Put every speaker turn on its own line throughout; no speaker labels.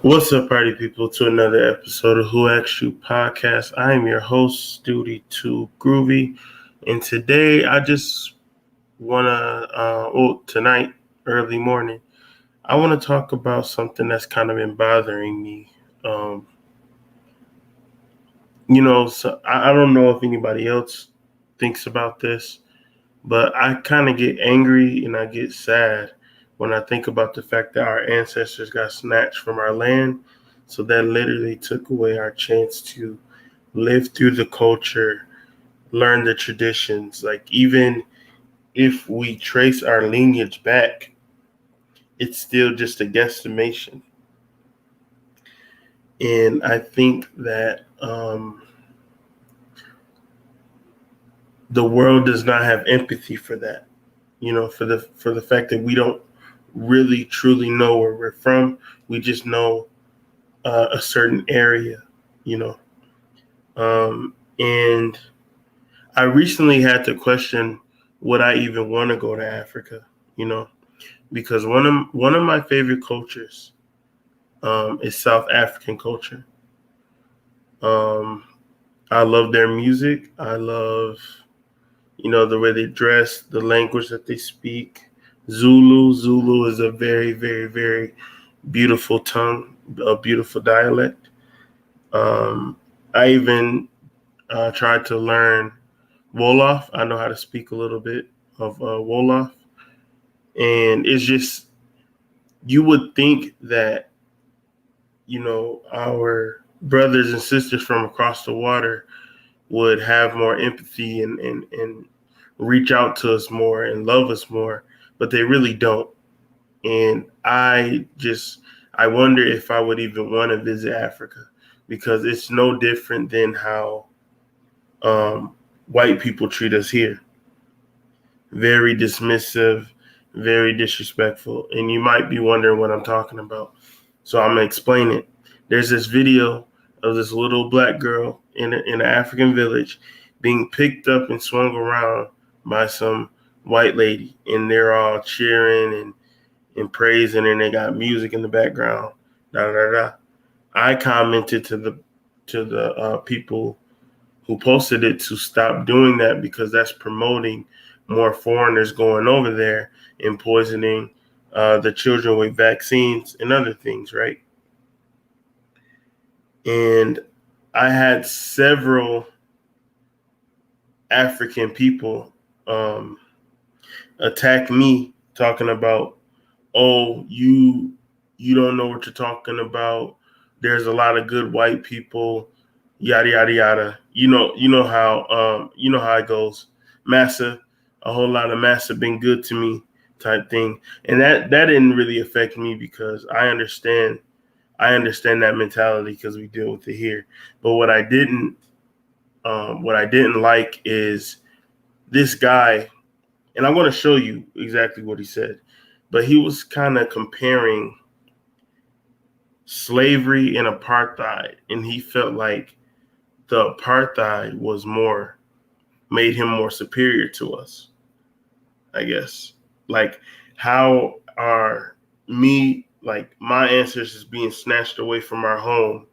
What's up, party people, to another episode of Who Asked You Podcast. I am your host, Duty 2 Groovy, and today I just want to, tonight, early morning, I want to talk about something that's kind of been bothering me. So I don't know if anybody else thinks about this, but I kind of get angry and I get sad when I think about the fact that our ancestors got snatched from our land. So that literally took away our chance to live through the culture, learn the traditions. Like, even if we trace our lineage back, it's still just a guesstimation. And I think that the world does not have empathy for that. For the fact that we don't really truly know where we're from. We just know a certain area, and I recently had to question, would I even want to go to Africa, because one of my favorite cultures is South African culture. I love their music. I love, the way they dress, the language that they speak. Zulu is a very, very, very beautiful tongue, a beautiful dialect. I even tried to learn Wolof. I know how to speak a little bit of Wolof. And it's just, you would think that, our brothers and sisters from across the water would have more empathy and reach out to us more and love us more, but they really don't. And I wonder if I would even want to visit Africa, because it's no different than how white people treat us here. Very dismissive, very disrespectful. And you might be wondering what I'm talking about. So I'm going to explain it. There's this video of this little black girl in an African village being picked up and swung around by some white lady. And they're all cheering and praising, and they got music in the background. Da da da. I commented to the people who posted it to stop doing that, because that's promoting more foreigners going over there and poisoning the children with vaccines and other things, right? And I had several African people attack me, talking about, oh, you don't know what you're talking about. there's a lot of good white people, yada yada yada. You know how it goes. Massa, a whole lot of massa been good to me type thing, and that didn't really affect me because I understand that mentality because we deal with it here. But what I didn't like is this guy, and I'm going to show you exactly what he said. But he was kind of comparing slavery and apartheid, and he felt like the apartheid made him more superior to us, I guess. Like, how are my ancestors being snatched away from our home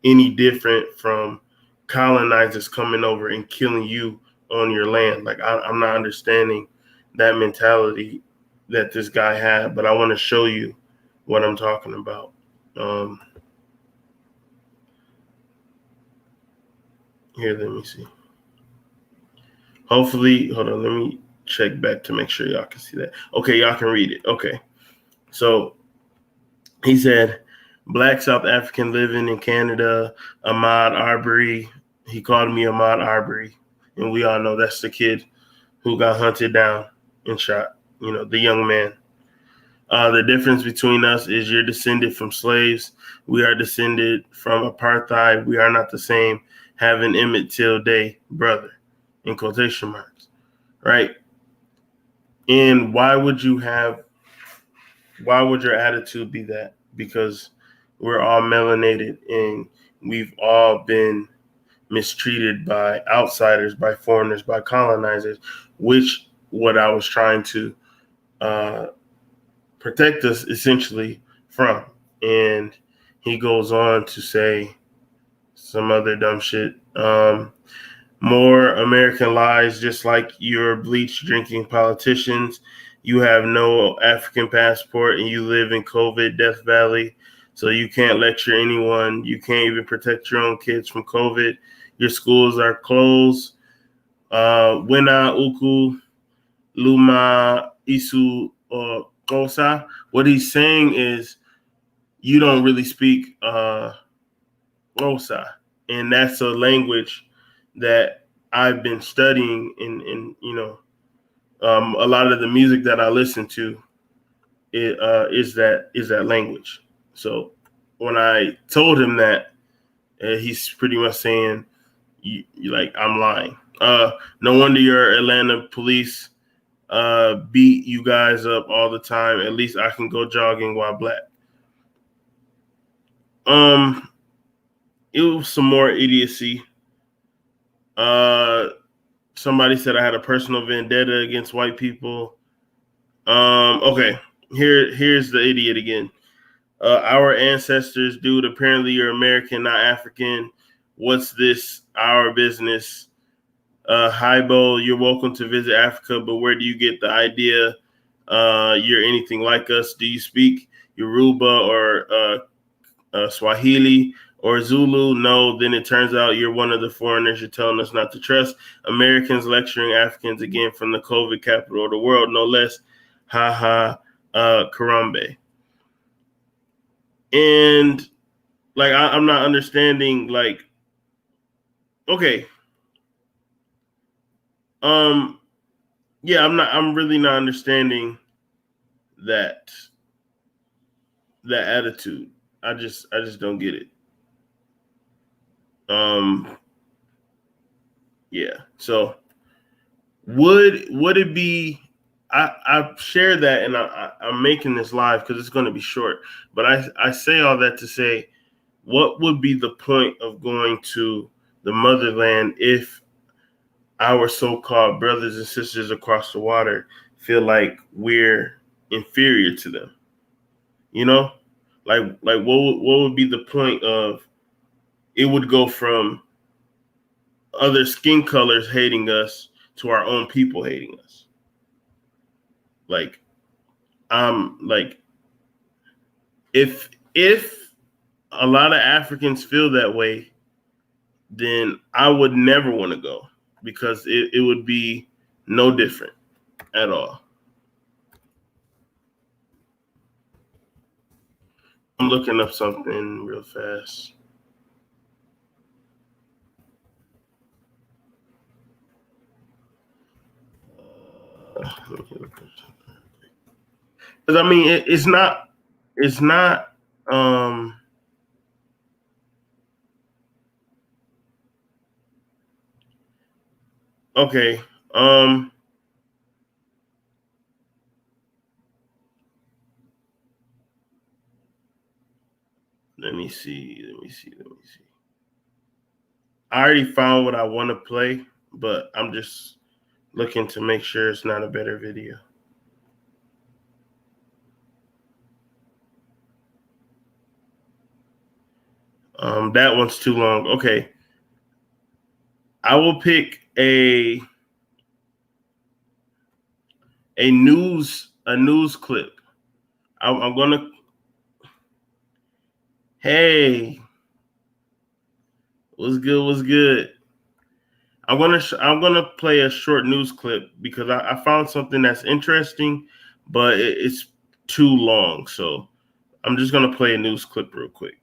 any different from colonizers coming over and killing you on your land? Like, I'm not understanding that mentality that this guy had, but I want to show you what I'm talking about. Here, let me see. Hopefully, hold on, let me check back to make sure y'all can see that. Okay, y'all can read it. Okay. So he said, Black South African living in Canada, Ahmaud Arbery. He called me Ahmaud Arbery. And we all know that's the kid who got hunted down and shot, the young man. The difference between us is you're descended from slaves. We are descended from apartheid. We are not the same. Have an Emmett Till Day brother, in quotation marks, right? And why would your attitude be that? Because we're all melanated and we've all been mistreated by outsiders, by foreigners, by colonizers, which what I was trying to protect us essentially from. And he goes on to say some other dumb shit. More American lies, just like your bleach drinking politicians. You have no African passport and you live in COVID Death Valley. So you can't lecture anyone. You can't even protect your own kids from COVID. Your schools are closed. Wena uku luma isu kosa. What he's saying is you don't really speak kosa. And that's a language that I've been studying in a lot of the music that I listen to is that language. So when I told him that, he's pretty much saying, like, I'm lying. No wonder your Atlanta police beat you guys up all the time. At least I can go jogging while black. It was some more idiocy. Somebody said I had a personal vendetta against white people. Okay, here's the idiot again. Our ancestors, dude. Apparently, you're American, not African. What's this? Our business. Hi, Bo. You're welcome to visit Africa, but where do you get the idea you're anything like us? Do you speak Yoruba or Swahili or Zulu? No, then it turns out you're one of the foreigners you're telling us not to trust. Americans lecturing Africans again from the COVID capital of the world, no less. Ha ha, Karambe. And like, I'm not understanding, like, okay. Yeah, I'm really not understanding that attitude. I just don't get it. Yeah. So would it be, I share that, and I'm making this live because it's going to be short, but I say all that to say, what would be the point of going to the motherland if our so-called brothers and sisters across the water feel like we're inferior to them? Like what would be the point of it? Would go from other skin colors hating us to our own people hating us. Like, like, if a lot of Africans feel that way, then I would never want to go because it would be no different at all. I'm looking up something real fast. Because I mean, it's not. Okay. Let me see. I already found what I want to play, but I'm just looking to make sure it's not a better video. That one's too long. Okay. I will pick a news clip. I'm gonna. Hey, what's good? What's good? I'm gonna play a short news clip because I found something that's interesting, but it's too long. So I'm just gonna play a news clip real quick.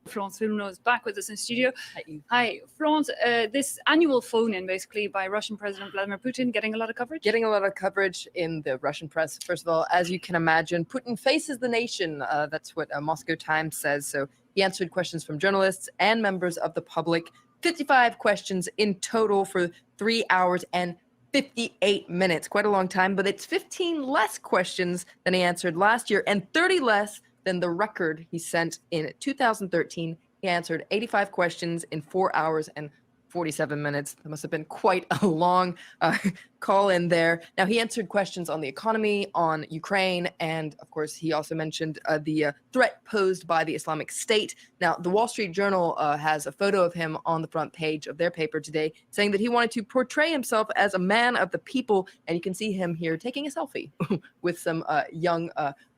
Florence Villeneuve is back with us in studio. Hi, Florence. This annual phone-in, basically, by Russian President Vladimir Putin, getting a lot of coverage?
Getting a lot of coverage in the Russian press. First of all, as you can imagine, Putin faces the nation. That's what Moscow Times says. So he answered questions from journalists and members of the public. 55 questions in total for 3 hours and 58 minutes. Quite a long time, but it's 15 less questions than he answered last year and 30 less than the record he sent in 2013. He answered 85 questions in 4 hours and 47 minutes. That must have been quite a long call in there. Now, he answered questions on the economy, on Ukraine, and of course, he also mentioned the threat posed by the Islamic State. Now, the Wall Street Journal has a photo of him on the front page of their paper today, saying that he wanted to portray himself as a man of the people, and you can see him here taking a selfie with some young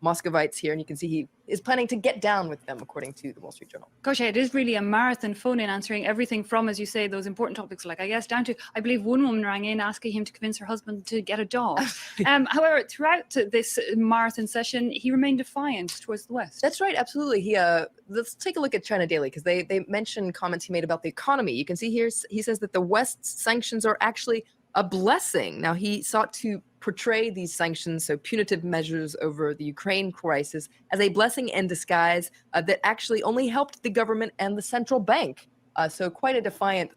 Muscovites here, and you can see he is planning to get down with them, according to the Wall Street Journal.
Gosh, it is really a marathon phone-in, answering everything from, as you say, those important topics, like, I guess, down to, I believe one woman rang in asking him to convince her husband to get a dog. However, throughout this marathon session, he remained defiant towards the West.
That's right, absolutely. He let's take a look at China Daily, because they mentioned comments he made about the economy. You can see here, he says that the West's sanctions are actually a blessing. Now, he sought to portray these sanctions, so punitive measures over the Ukraine crisis, as a blessing in disguise that actually only helped the government and the central bank. So quite a defiant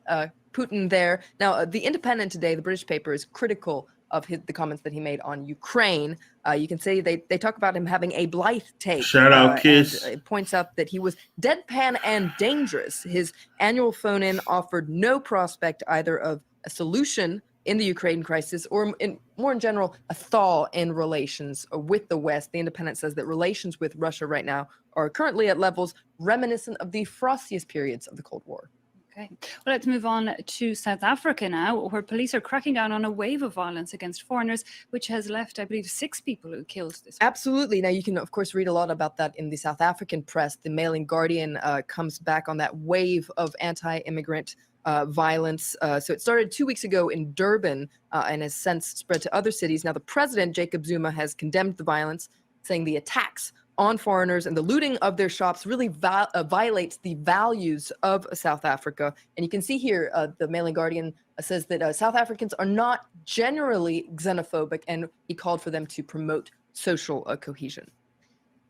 Putin there. Now, The Independent today, the British paper, is critical of the comments that he made on Ukraine. You can say they talk about him having a blithe take.
Shout out, Kiss.
It points out that he was deadpan and dangerous. His annual phone-in offered no prospect either of a solution in the Ukraine crisis, or more in general, a thaw in relations with the West. The Independent says that relations with Russia right now are currently at levels reminiscent of the frostiest periods of the Cold War.
Okay, well, let's move on to South Africa now, where police are cracking down on a wave of violence against foreigners, which has left, I believe, 6 people who killed this week.
Absolutely. Now, you can, of course, read a lot about that in the South African press. The Mail and Guardian comes back on that wave of anti-immigrant violence. So it started 2 weeks ago in Durban and has since spread to other cities. Now, the president, Jacob Zuma, has condemned the violence, saying the attacks on foreigners and the looting of their shops really violates the values of South Africa. And you can see here, the Mail and Guardian says that South Africans are not generally xenophobic, and he called for them to promote social cohesion.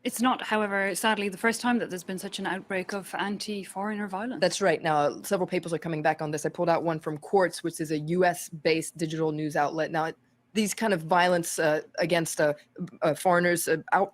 It's not, however, sadly, the first time that there's been such an outbreak of anti-foreigner violence.
That's right. Now, several papers are coming back on this. I pulled out one from Quartz, which is a US-based digital news outlet. Now, these kind of violence against foreigners,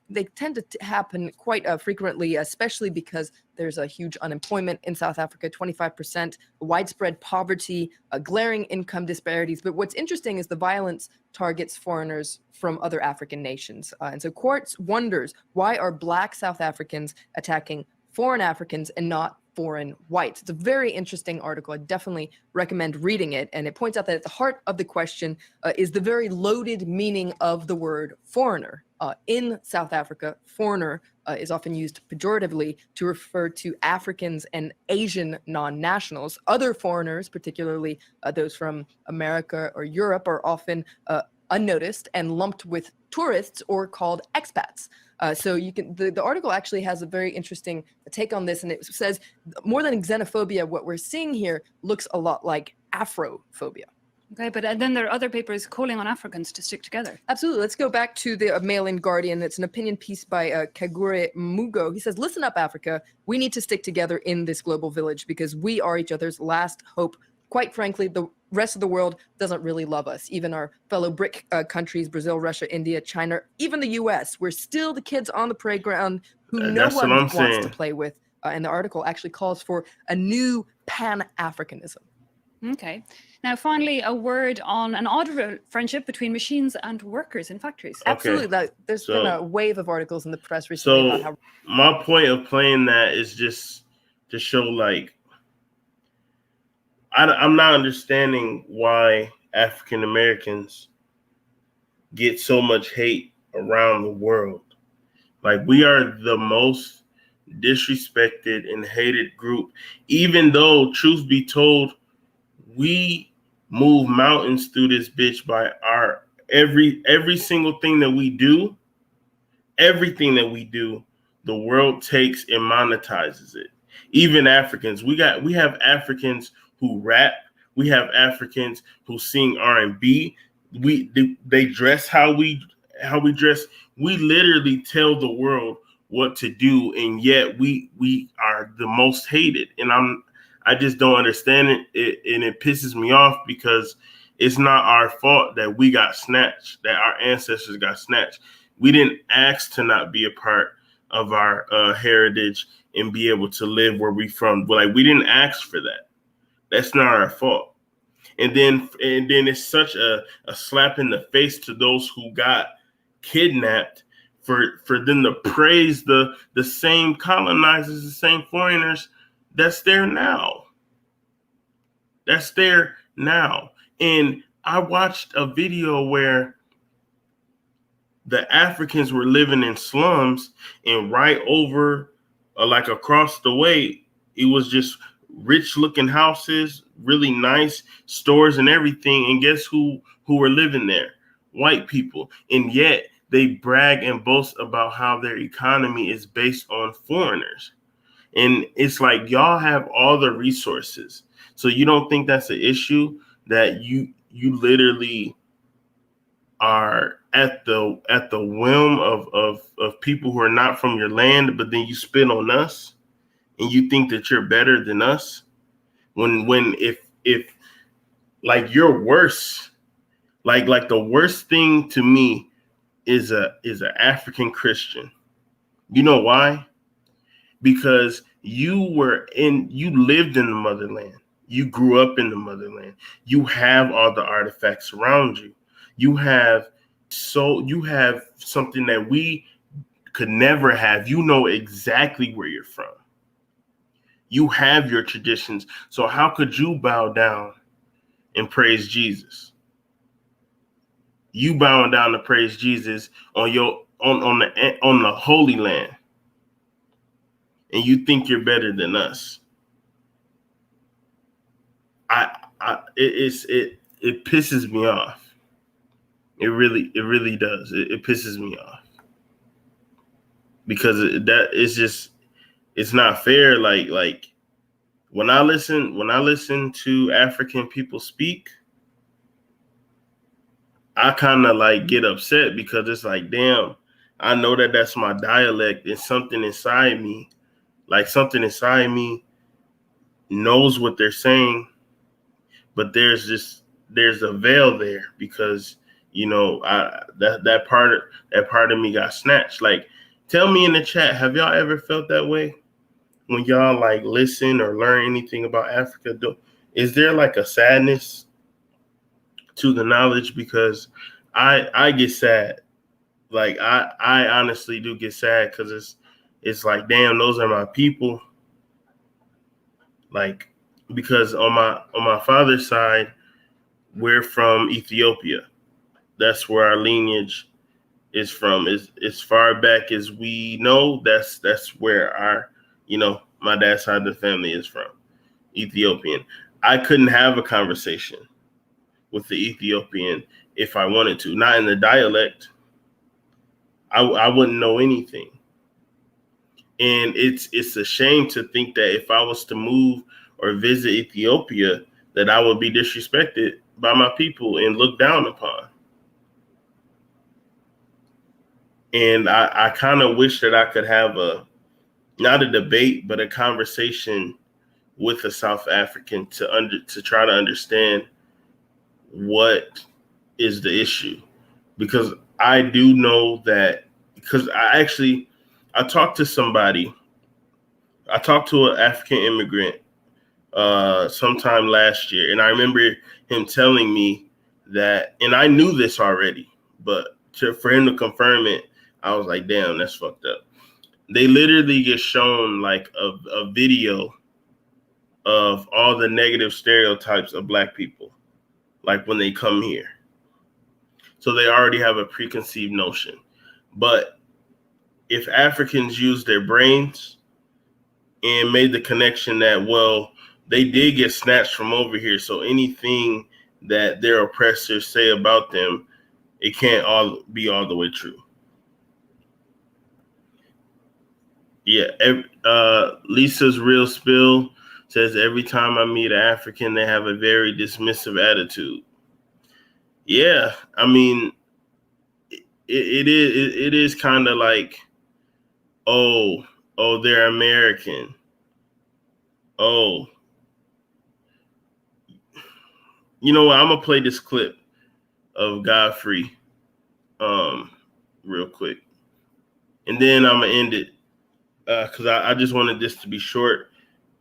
they tend to happen quite frequently, especially because there's a huge unemployment in South Africa, 25%, widespread poverty, glaring income disparities. But what's interesting is the violence targets foreigners from other African nations. And so Quartz wonders, why are Black South Africans attacking foreign Africans and not foreign whites? It's a very interesting article. I definitely recommend reading it. And it points out that at the heart of the question is the very loaded meaning of the word foreigner. In South Africa, foreigner is often used pejoratively to refer to Africans and Asian non-nationals. Other foreigners, particularly those from America or Europe, are often unnoticed and lumped with tourists or called expats. So you can the article actually has a very interesting take on this, and it says more than xenophobia, what we're seeing here looks a lot like Afrophobia.
Okay, but then there are other papers calling on Africans to stick together.
Absolutely. Let's go back to the Mail in Guardian. It's an opinion piece by Kagure Mugo. He says, listen up, Africa. We need to stick together in this global village because we are each other's last hope. Quite frankly, the rest of the world doesn't really love us. Even our fellow BRIC countries, Brazil, Russia, India, China, even the US, we're still the kids on the playground who no one wants to play with. And the article actually calls for a new Pan-Africanism.
Okay. Now, finally, a word on an odd friendship between machines and workers in factories.
Okay.
Absolutely. There's been a wave of articles in the press recently about how...
my point of playing that is just to show, like, I'm not understanding why African Americans get so much hate around the world. Like, we are the most disrespected and hated group, even though, truth be told, we move mountains through this bitch by our every single thing that we do. Everything that we do, the world takes and monetizes it. Even Africans, we have Africans who rap. We have Africans who sing R&B. They dress how we dress. We literally tell the world what to do, and yet we are the most hated. And I just don't understand it, and it pisses me off because it's not our fault that we got snatched, that our ancestors got snatched. We didn't ask to not be a part of our heritage and be able to live where we from. But like, we didn't ask for that. That's not our fault. And then it's such a slap in the face to those who got kidnapped for them to praise the same colonizers, the same foreigners that's there now. That's there now. And I watched a video where the Africans were living in slums, and right over, like across the way, it was just rich looking houses, really nice stores and everything. And guess who were living there? White people. And yet they brag and boast about how their economy is based on foreigners. And it's like, y'all have all the resources. So you don't think that's an issue, that you literally are at the whim of people who are not from your land, but then you spit on us and you think that you're better than us when if like you're worse. Like the worst thing to me is a African Christian. You know why? Because you lived in the motherland. You grew up in the motherland. You have all the artifacts around you. You have something that we could never have. You know exactly where you're from. You have your traditions. So how could you bow down and praise Jesus? You bowing down to praise Jesus on the Holy Land, and you think you're better than us. It pisses me off. It really does. It pisses me off because it's not fair. Like when I listen to African people speak, I kind of like get upset because it's like, damn, I know that that's my dialect, and something inside me knows what they're saying, but there's a veil there because, you know, that part of me got snatched. Like, tell me in the chat, have y'all ever felt that way when y'all like listen or learn anything about Africa? Is there like a sadness to the knowledge? Because I get sad. Like I honestly do get sad because it's like, damn, those are my people. Like, because on my father's side, we're from Ethiopia. That's where our lineage is from. As far back as we know, that's where our, you know, my dad's side of the family is from, Ethiopian. I couldn't have a conversation with the Ethiopian if I wanted to. Not in the dialect. I wouldn't know anything. And it's a shame to think that if I was to move or visit Ethiopia, that I would be disrespected by my people and looked down upon. And I kind of wish that I could have not a debate, but a conversation with a South African to try to understand what is the issue. Because I do know that, because I talked to somebody, I talked to an African immigrant sometime last year, and I remember him telling me that, and I knew this already, but for him to confirm it, I was like, damn, that's fucked up. They literally get shown like a video of all the negative stereotypes of Black people, like when they come here. So they already have a preconceived notion. But if Africans use their brains and made the connection that, well, they did get snatched from over here, so anything that their oppressors say about them, it can't all be all the way true. Yeah, Lisa's Real Spill says, every time I meet an African, they have a very dismissive attitude. Yeah, I mean, it is kind of like, oh, they're American. Oh, you know what? I'm gonna play this clip of Godfrey, real quick, and then I'm gonna end it because I just wanted this to be short,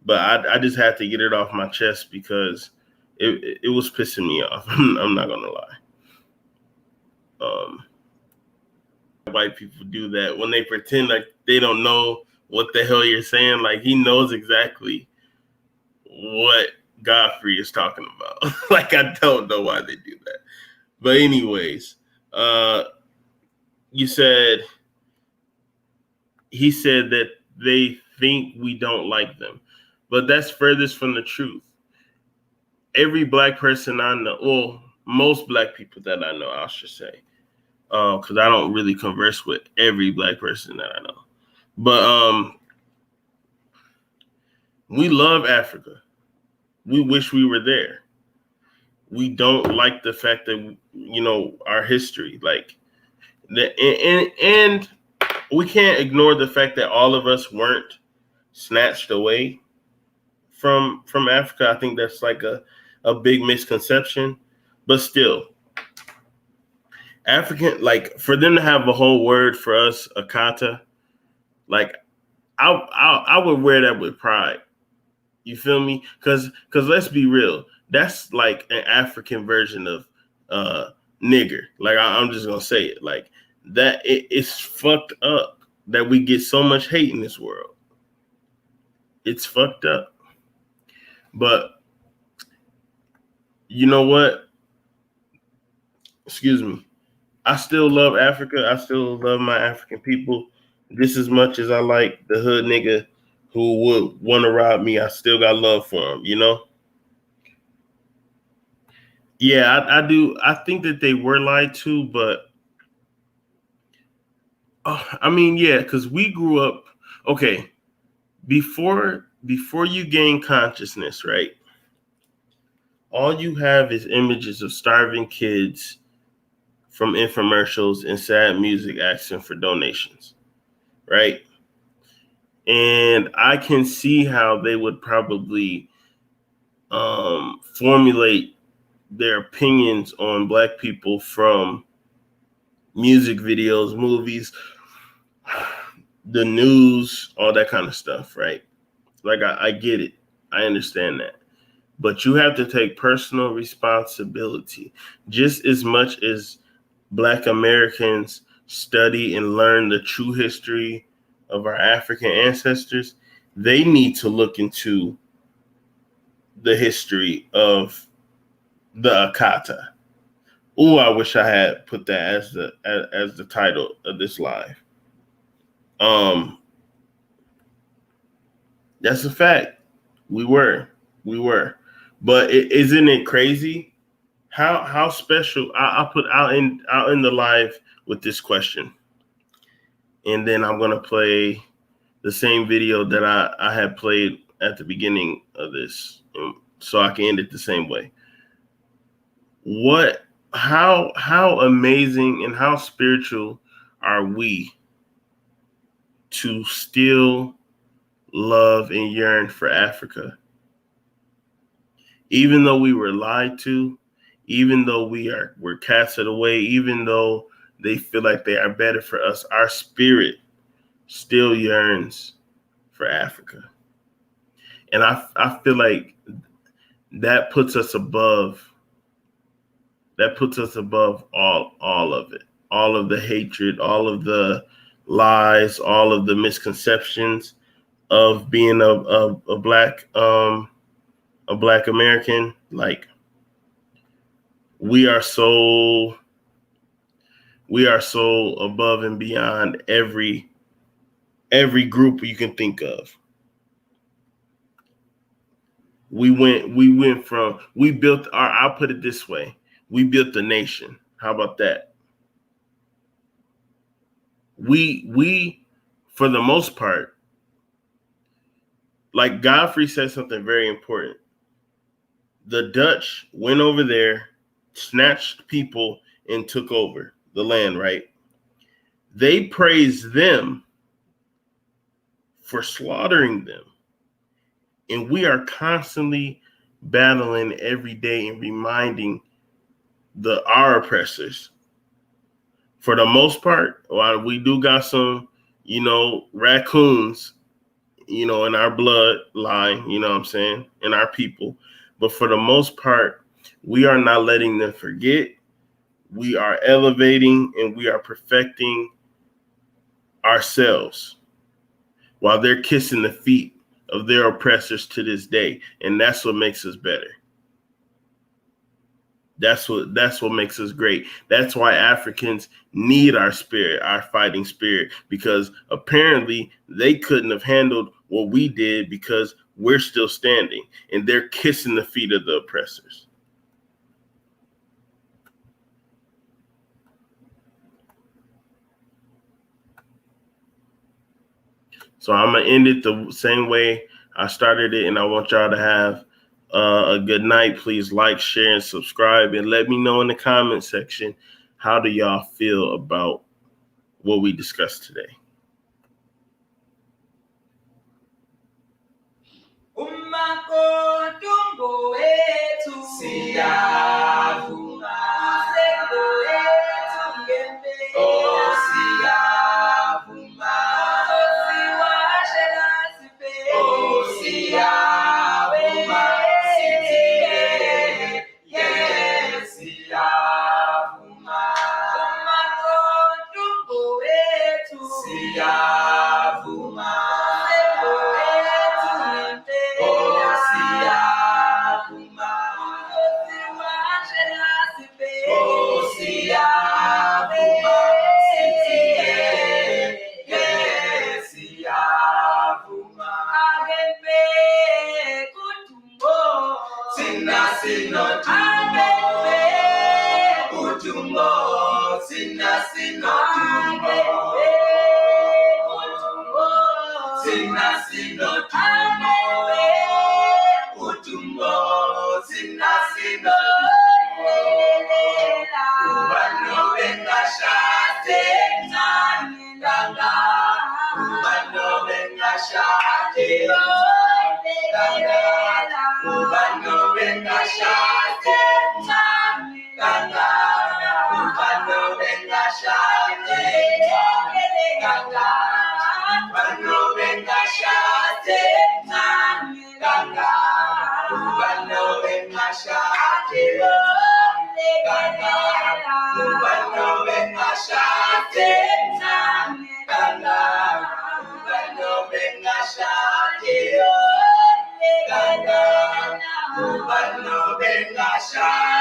but I just had to get it off my chest because it was pissing me off. I'm not gonna lie. White people do that when they pretend like they don't know what the hell you're saying. Like, he knows exactly what Godfrey is talking about. Like, I don't know why they do that. But anyways, he said that they think we don't like them, but that's furthest from the truth. Every Black person I know, well, most Black people that I know, I should say, because I don't really converse with every Black person that I know, but we love Africa. We wish we were there. We don't like the fact that, you know, our history, like, and we can't ignore the fact that all of us weren't snatched away from Africa. I think that's like a big misconception, but still, African, like, for them to have a whole word for us, Akata, like, I would wear that with pride. You feel me? Because let's be real, that's like an African version of nigger. Like, I'm just gonna say it like that. It's fucked up that we get so much hate in this world. It's fucked up. But you know what? Excuse me. I still love Africa. I still love my African people just as much as I like the hood nigga who would want to rob me. I still got love for him, you know? Yeah, I do. I think that they were lied to, but I mean, yeah, because we grew up, okay, before you gain consciousness, right? All you have is images of starving kids from infomercials and sad music asking for donations, right? And I can see how they would probably formulate their opinions on Black people from music videos, movies, the news, all that kind of stuff, right? Like, I get it. I understand that. But you have to take personal responsibility. Just as much as Black Americans study and learn the true history of our African ancestors, they need to look into the history of the Akata. Oh, I wish I had put that as the title of this live. That's a fact. We were. But isn't it crazy How special? I'll put out in the live with this question, and then I'm gonna play the same video that I had played at the beginning of this, so I can end it the same way. How amazing and how spiritual are we to still love and yearn for Africa? Even though we were lied to, even though we're casted away, even though they feel like they are better for us, our spirit still yearns for Africa. And I feel like that puts us above all of it, all of the hatred, all of the lies, all of the misconceptions of being a black American. Like we are so above and beyond every group you can think of. We built I'll put it this way. We built the nation. How about that? We for the most part, like Godfrey said something very important. The Dutch went over there, snatched people, and took over the land, right? They praised them for slaughtering them. And we are constantly battling every day and reminding our oppressors. For the most part, while we do got some, raccoons, in our bloodline, you know what I'm saying, in our people. But for the most part, we are not letting them forget. We are elevating and we are perfecting ourselves while they're kissing the feet of their oppressors to this day. And that's what makes us better. That's what makes us great. That's why Africans need our spirit, our fighting spirit, because apparently they couldn't have handled what we did because we're still standing and they're kissing the feet of the oppressors. So I'm going to end it the same way I started it, and I want y'all to have a good night. Please like, share, and subscribe, and let me know in the comment section, how do y'all feel about what we discussed today?
Shot.